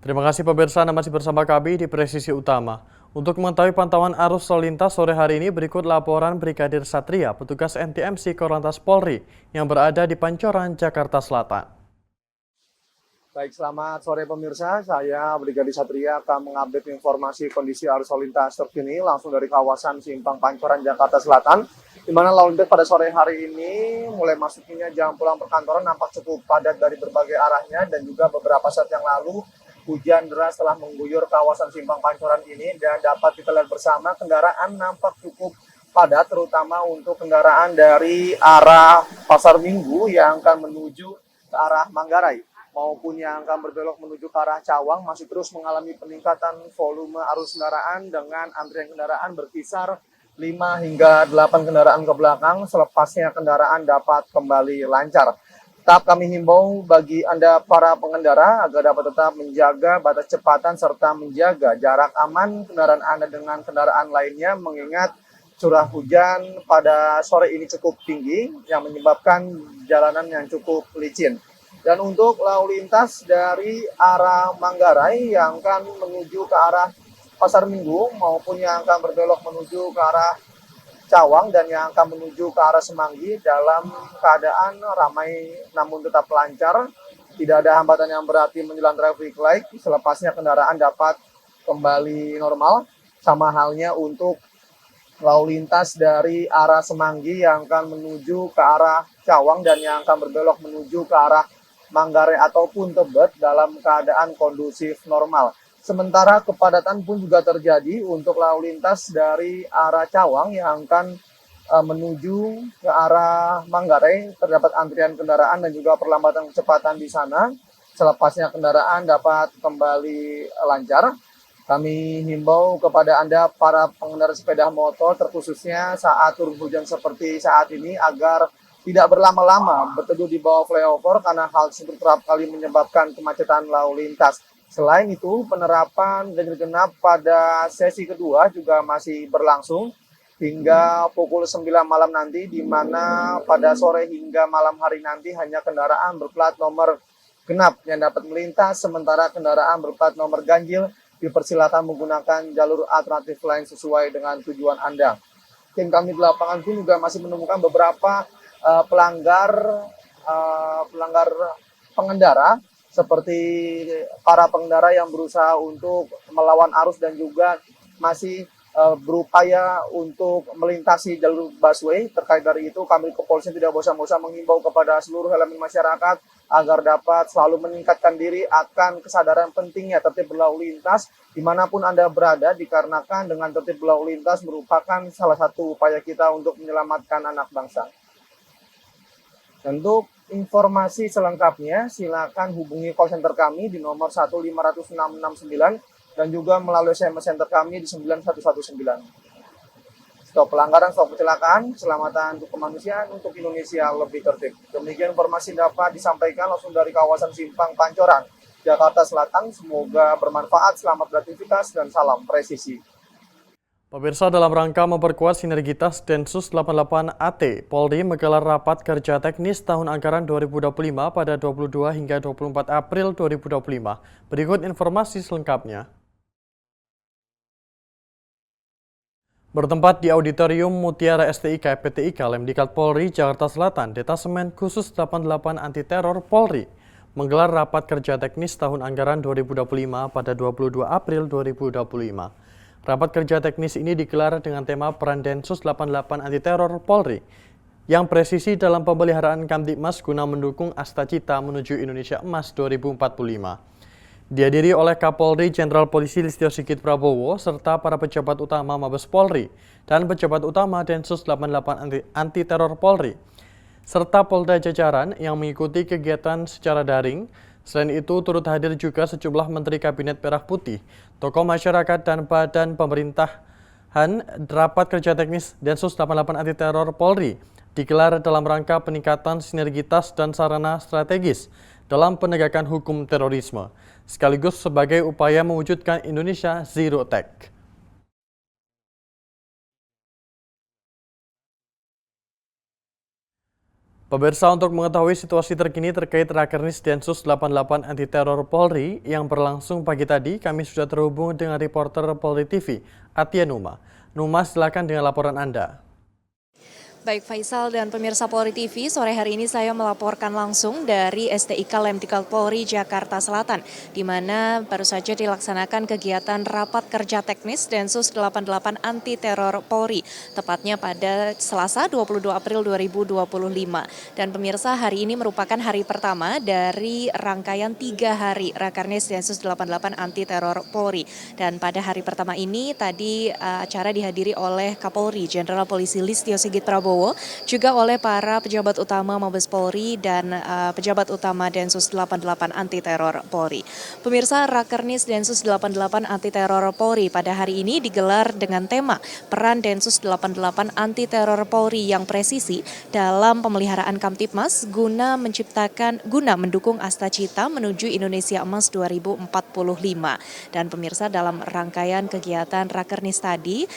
Terima kasih pemirsa, Anda masih bersama kami di Presisi Utama. Untuk mengetahui pantauan arus lalu lintas sore hari ini, berikut laporan Brigadir Satria, petugas NTMC Korlantas Polri yang berada di Pancoran, Jakarta Selatan. Baik, selamat sore pemirsa. Saya Brigadir Satria akan mengupdate informasi kondisi arus lalu lintas terkini langsung dari kawasan Simpang Pancoran, Jakarta Selatan, di mana lalu lintas pada sore hari ini mulai masuknya jam pulang perkantoran nampak cukup padat dari berbagai arahnya, dan juga beberapa saat yang lalu hujan deras telah mengguyur kawasan Simpang Pancoran ini, dan dapat kita lihat bersama kendaraan nampak cukup padat, terutama untuk kendaraan dari arah Pasar Minggu yang akan menuju ke arah Manggarai maupun yang akan berbelok menuju ke arah Cawang masih terus mengalami peningkatan volume arus kendaraan dengan antrian kendaraan berkisar 5 hingga 8 kendaraan ke belakang, selepasnya kendaraan dapat kembali lancar. Tetap kami himbau bagi Anda para pengendara agar dapat tetap menjaga batas kecepatan serta menjaga jarak aman kendaraan Anda dengan kendaraan lainnya, mengingat curah hujan pada sore ini cukup tinggi yang menyebabkan jalanan yang cukup licin. Dan untuk lalu lintas dari arah Manggarai yang akan menuju ke arah Pasar Minggu maupun yang akan berbelok menuju ke arah Cawang dan yang akan menuju ke arah Semanggi dalam keadaan ramai namun tetap lancar. Tidak ada hambatan yang berarti menjelang traffic light, selepasnya kendaraan dapat kembali normal. Sama halnya untuk lalu lintas dari arah Semanggi yang akan menuju ke arah Cawang dan yang akan berbelok menuju ke arah Manggarai ataupun Tebet dalam keadaan kondusif normal. Sementara kepadatan pun juga terjadi untuk lalu lintas dari arah Cawang yang akan menuju ke arah Manggarai. Terdapat antrian kendaraan dan juga perlambatan kecepatan di sana. Selepasnya kendaraan dapat kembali lancar. Kami himbau kepada Anda para pengendara sepeda motor, terkhususnya saat turun hujan seperti saat ini, agar tidak berlama-lama berteduh di bawah flyover karena hal tersebut kerap kali menyebabkan kemacetan lalu lintas. Selain itu, penerapan ganjil genap pada sesi kedua juga masih berlangsung hingga pukul 9 malam nanti, di mana pada sore hingga malam hari nanti hanya kendaraan berplat nomor genap yang dapat melintas, sementara kendaraan berplat nomor ganjil dipersilakan menggunakan jalur alternatif lain sesuai dengan tujuan Anda. Tim kami di lapangan pun juga masih menemukan beberapa pelanggar pengendara, seperti para pengendara yang berusaha untuk melawan arus dan juga masih berupaya untuk melintasi jalur busway. Terkait dari itu, kami kepolisian tidak bosan-bosan menghimbau kepada seluruh elemen masyarakat agar dapat selalu meningkatkan diri akan kesadaran pentingnya tertib berlalu lintas dimanapun Anda berada, dikarenakan dengan tertib berlalu lintas merupakan salah satu upaya kita untuk menyelamatkan anak bangsa. Untuk informasi selengkapnya, silakan hubungi call center kami di nomor 1500669 dan juga melalui SMS center kami di 9119. Stop pelanggaran, stop kecelakaan, keselamatan untuk kemanusiaan, untuk Indonesia lebih tertib. Demikian informasi dapat disampaikan langsung dari kawasan Simpang Pancoran, Jakarta Selatan. Semoga bermanfaat, selamat beraktivitas, dan salam presisi. Pemirsa, dalam rangka memperkuat sinergitas Densus 88 AT, Polri menggelar rapat kerja teknis tahun anggaran 2025 pada 22 hingga 24 April 2025. Berikut informasi selengkapnya. Bertempat di Auditorium Mutiara STIK PTIK Lemdikat Polri Jakarta Selatan, Detasemen Khusus 88 Anti Teror Polri menggelar rapat kerja teknis tahun anggaran 2025 pada 22 April 2025. Rapat kerja teknis ini digelar dengan tema peran Densus 88 Anti Teror Polri yang presisi dalam pemeliharaan Kamtibmas guna mendukung Astacita menuju Indonesia Emas 2045. Dihadiri oleh Kapolri Jenderal Polisi Listio Sigit Prabowo serta para pejabat utama Mabes Polri dan pejabat utama Densus 88 Anti Teror Polri serta Polda jajaran yang mengikuti kegiatan secara daring. Selain itu, turut hadir juga sejumlah Menteri Kabinet Merah Putih, tokoh masyarakat dan badan pemerintahan. Rapat kerja teknis Densus 88 Anti Teror Polri digelar dalam rangka peningkatan sinergitas dan sarana strategis dalam penegakan hukum terorisme, sekaligus sebagai upaya mewujudkan Indonesia Zero Tech. Pemirsa, untuk mengetahui situasi terkini terkait Rakernis Densus 88 Anti Teror Polri yang berlangsung pagi tadi, kami sudah terhubung dengan reporter Polri TV, Atia Numa. Numa, silakan dengan laporan Anda. Baik Faisal dan pemirsa Polri TV, sore hari ini saya melaporkan langsung dari STIK Lemdiklat Polri Jakarta Selatan, di mana baru saja dilaksanakan kegiatan rapat kerja teknis Densus 88 Anti Teror Polri, tepatnya pada Selasa 22 April 2025. Dan pemirsa, hari ini merupakan hari pertama dari rangkaian 3 hari Rakernis Densus 88 Anti Teror Polri. Dan pada hari pertama ini tadi acara dihadiri oleh Kapolri Jenderal Polisi Listio Sigit Prabowo, juga oleh para pejabat utama Mabes Polri dan pejabat utama Densus 88 Anti Teror Polri. Pemirsa, Rakernis Densus 88 Anti Teror Polri pada hari ini digelar dengan tema peran Densus 88 Anti Teror Polri yang presisi dalam pemeliharaan Kamtipmas guna mendukung Asta Cita menuju Indonesia Emas 2045. Dan pemirsa, dalam rangkaian kegiatan Rakernis tadi,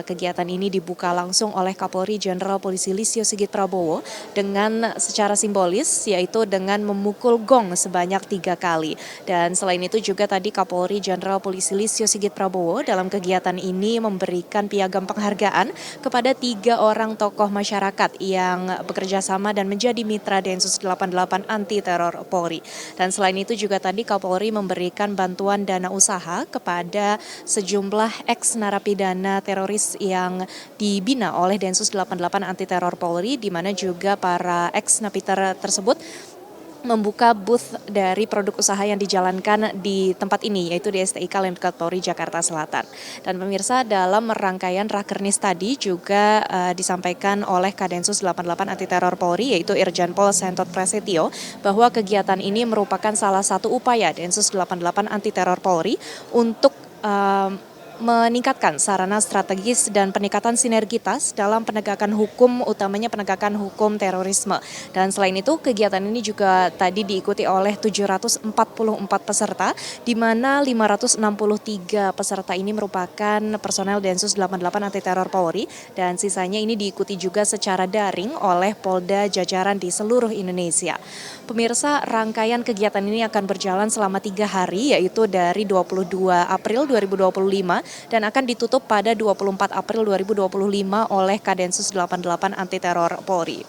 kegiatan ini dibuka langsung oleh Kapolri Jenderal Polisi Listio Sigit Prabowo dengan secara simbolis, yaitu dengan memukul gong sebanyak 3 kali. Dan selain itu juga tadi Kapolri Jenderal Polisi Listio Sigit Prabowo dalam kegiatan ini memberikan piagam penghargaan kepada 3 orang tokoh masyarakat yang bekerja sama dan menjadi mitra Densus 88 Anti Teror Polri. Dan selain itu juga tadi Kapolri memberikan bantuan dana usaha kepada sejumlah ex-narapidana teroris yang dibina oleh Densus 88 Anti Teror Polri, di mana juga para ex-napiter tersebut membuka booth dari produk usaha yang dijalankan di tempat ini, yaitu di STIK Lemdiklat Polri Jakarta Selatan. Dan pemirsa, dalam rangkaian Rakernis tadi juga disampaikan oleh Kadensus 88 Anti Teror Polri, yaitu Irjen Pol Sentot Prasetyo, bahwa kegiatan ini merupakan salah satu upaya Densus 88 Anti Teror Polri untuk meningkatkan sarana strategis dan peningkatan sinergitas dalam penegakan hukum, utamanya penegakan hukum terorisme. Dan selain itu, kegiatan ini juga tadi diikuti oleh 744 peserta, di mana 563 peserta ini merupakan personel Densus 88 Anti Teror Polri, dan sisanya ini diikuti juga secara daring oleh Polda jajaran di seluruh Indonesia. Pemirsa, rangkaian kegiatan ini akan berjalan selama 3 hari, yaitu dari 22 April 2025 dan akan ditutup pada 24 April 2025 oleh Kadensus 88 Anti Teror Polri.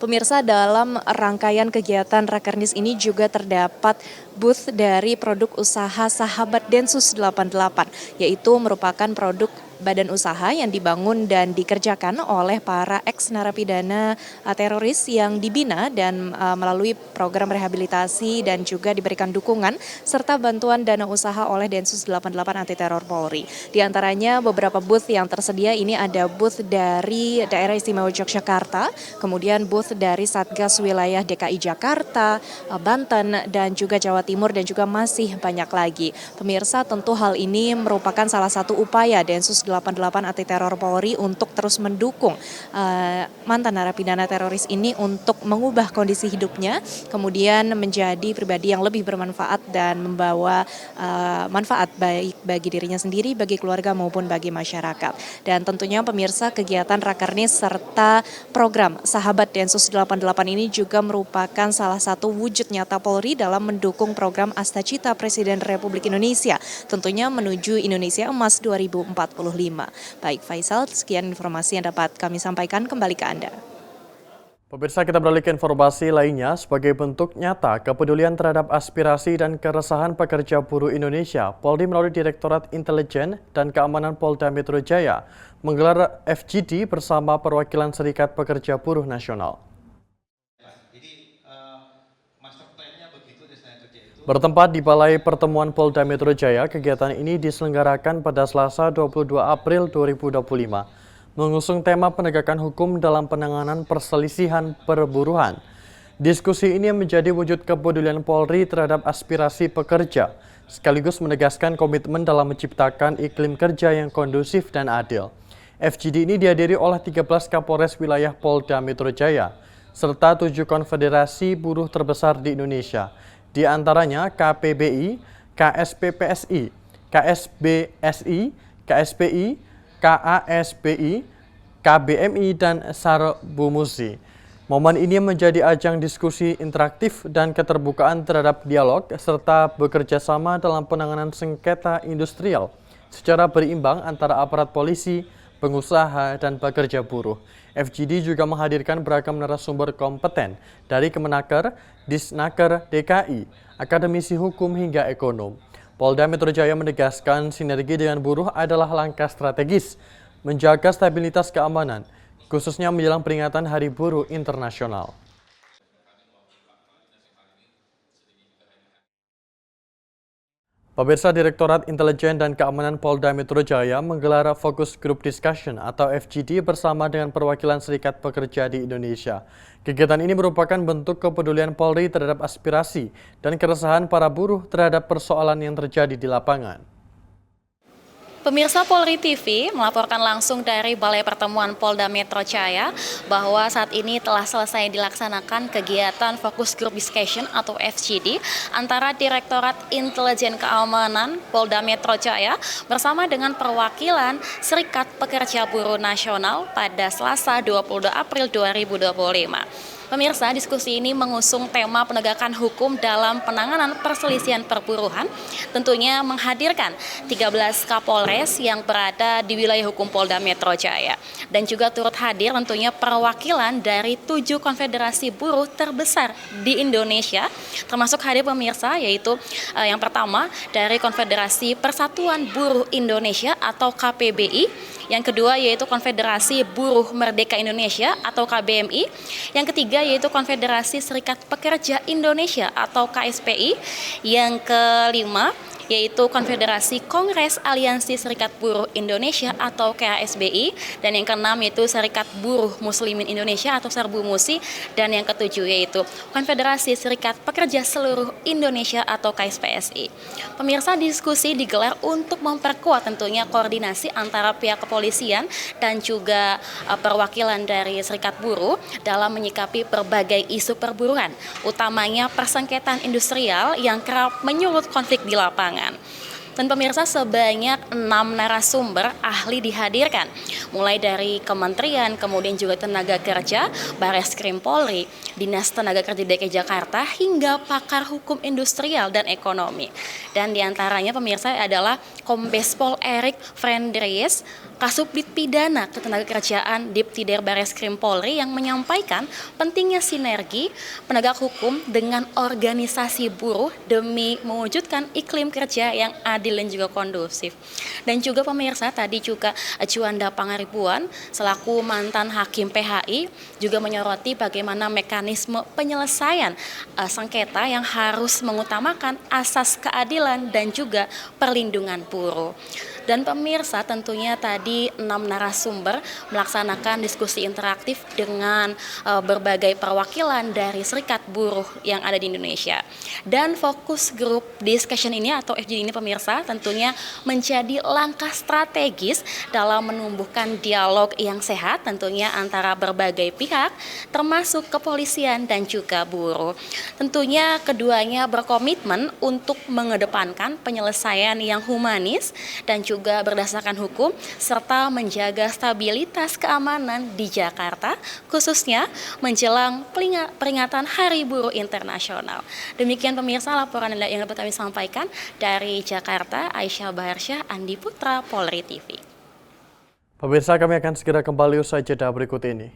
Pemirsa, dalam rangkaian kegiatan Rakernis ini juga terdapat booth dari produk usaha Sahabat Densus 88, yaitu merupakan produk badan usaha yang dibangun dan dikerjakan oleh para ex-narapidana teroris yang dibina dan melalui program rehabilitasi dan juga diberikan dukungan serta bantuan dana usaha oleh Densus 88 Anti Teror Polri. Di antaranya beberapa booth yang tersedia ini ada booth dari Daerah Istimewa Yogyakarta, kemudian booth dari Satgas Wilayah DKI Jakarta, Banten, dan juga Jawa Timur, dan juga masih banyak lagi. Pemirsa, tentu hal ini merupakan salah satu upaya Densus 88 Anti Teror Polri untuk terus mendukung mantan narapidana teroris ini untuk mengubah kondisi hidupnya, kemudian menjadi pribadi yang lebih bermanfaat dan membawa manfaat baik bagi dirinya sendiri, bagi keluarga maupun bagi masyarakat. Dan tentunya pemirsa, kegiatan Rakernis serta program Sahabat Densus 88 ini juga merupakan salah satu wujud nyata Polri dalam mendukung program Asta Cita Presiden Republik Indonesia, tentunya menuju Indonesia Emas 2045. Baik Faisal, sekian informasi yang dapat kami sampaikan, kembali ke Anda. Pemirsa, kita beralih ke informasi lainnya. Sebagai bentuk nyata kepedulian terhadap aspirasi dan keresahan pekerja buruh Indonesia, Polri melalui Direktorat Intelijen dan Keamanan Polda Metro Jaya menggelar FGD bersama perwakilan Serikat Pekerja Buruh Nasional. Bertempat di Balai Pertemuan Polda Metro Jaya, kegiatan ini diselenggarakan pada Selasa 22 April 2025. Mengusung tema penegakan hukum dalam penanganan perselisihan perburuhan. Diskusi ini menjadi wujud kepedulian Polri terhadap aspirasi pekerja, sekaligus menegaskan komitmen dalam menciptakan iklim kerja yang kondusif dan adil. FGD ini dihadiri oleh 13 Kapolres wilayah Polda Metro Jaya, serta 7 konfederasi buruh terbesar di Indonesia. Di antaranya KPBI, KSPPSI, KSBSI, KSPI, KASBI, KBMI, dan Sarbumusi. Momen ini menjadi ajang diskusi interaktif dan keterbukaan terhadap dialog serta bekerja sama dalam penanganan sengketa industrial secara berimbang antara aparat polisi, pengusaha, dan pekerja buruh. FGD juga menghadirkan beragam narasumber kompeten dari Kemenaker, Disnaker DKI, akademisi hukum hingga ekonom. Polda Metro Jaya menegaskan sinergi dengan buruh adalah langkah strategis menjaga stabilitas keamanan, khususnya menjelang peringatan Hari Buruh Internasional. Pemirsa, Direktorat Intelijen dan Keamanan Polda Metro Jaya menggelar Focus Group Discussion atau FGD bersama dengan perwakilan Serikat Pekerja di Indonesia. Kegiatan ini merupakan bentuk kepedulian Polri terhadap aspirasi dan keresahan para buruh terhadap persoalan yang terjadi di lapangan. Pemirsa Polri TV melaporkan langsung dari Balai Pertemuan Polda Metro Jaya bahwa saat ini telah selesai dilaksanakan kegiatan Focus Group Discussion atau FGD antara Direktorat Intelijen Keamanan Polda Metro Jaya bersama dengan perwakilan Serikat Pekerja Buruh Nasional pada Selasa 22 April 2025. Pemirsa, diskusi ini mengusung tema penegakan hukum dalam penanganan perselisihan perburuhan, tentunya menghadirkan 13 Kapolres yang berada di wilayah hukum Polda Metro Jaya. Dan juga turut hadir tentunya perwakilan dari 7 konfederasi buruh terbesar di Indonesia, termasuk hadir pemirsa yaitu yang pertama dari Konfederasi Persatuan Buruh Indonesia atau KPBI, yang kedua yaitu Konfederasi Buruh Merdeka Indonesia atau KBMI, yang ketiga yaitu Konfederasi Serikat Pekerja Indonesia atau KSPI, yang kelima yaitu Konfederasi Kongres Aliansi Serikat Buruh Indonesia atau KASBI, dan yang keenam yaitu Serikat Buruh Muslimin Indonesia atau Serbumusi, dan yang ketujuh yaitu Konfederasi Serikat Pekerja Seluruh Indonesia atau KSPSI. Pemirsa, diskusi digelar untuk memperkuat tentunya koordinasi antara pihak kepolisian dan juga perwakilan dari Serikat Buruh dalam menyikapi berbagai isu perburuhan, utamanya persengketaan industrial yang kerap menyulut konflik di lapangan. Dan pemirsa, sebanyak 6 narasumber ahli dihadirkan, mulai dari kementerian, kemudian juga tenaga kerja, Bareskrim Polri, Dinas Tenaga Kerja DKI Jakarta, hingga pakar hukum industrial dan ekonomi. Dan diantaranya pemirsa adalah Kombes Pol Erik Frendries, Kasubdit Pidana Ketenagakerjaan Diptider Bareskrim Polri, yang menyampaikan pentingnya sinergi penegak hukum dengan organisasi buruh demi mewujudkan iklim kerja yang adil dan juga kondusif. Dan juga pemirsa, tadi juga Juanda Pangaribuan selaku mantan hakim PHI juga menyoroti bagaimana mekanisme penyelesaian sengketa yang harus mengutamakan asas keadilan dan juga perlindungan buruh. Dan pemirsa, tentunya tadi 6 narasumber melaksanakan diskusi interaktif dengan berbagai perwakilan dari serikat buruh yang ada di Indonesia. Dan fokus grup discussion ini atau FGD ini pemirsa tentunya menjadi langkah strategis dalam menumbuhkan dialog yang sehat tentunya antara berbagai pihak termasuk kepolisian dan juga buruh. Tentunya keduanya berkomitmen untuk mengedepankan penyelesaian yang humanis dan juga berdasarkan hukum serta menjaga stabilitas keamanan di Jakarta, khususnya menjelang peringatan Hari Buruh Internasional. Demikian pemirsa laporan yang dapat kami sampaikan dari Jakarta. Aisyah Baharsyah, Andi Putra, Polri TV. Pemirsa, kami akan segera kembali usai jeda berikut ini.